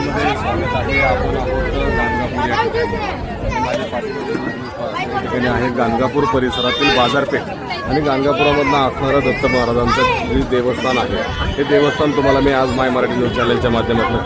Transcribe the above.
मध्ये स्वागत आहे. आपण आहोत गाणगापूर या ठिकाणी आहे. गाणगापूर परिसरातील बाजारपेठ आणि गाणगापुरामधनं असणारं दत्त महाराजांचं जे देवस्थान आहे, हे देवस्थान तुम्हाला मी आज माय मराठी न्यूज चॅनलच्या माध्यमातून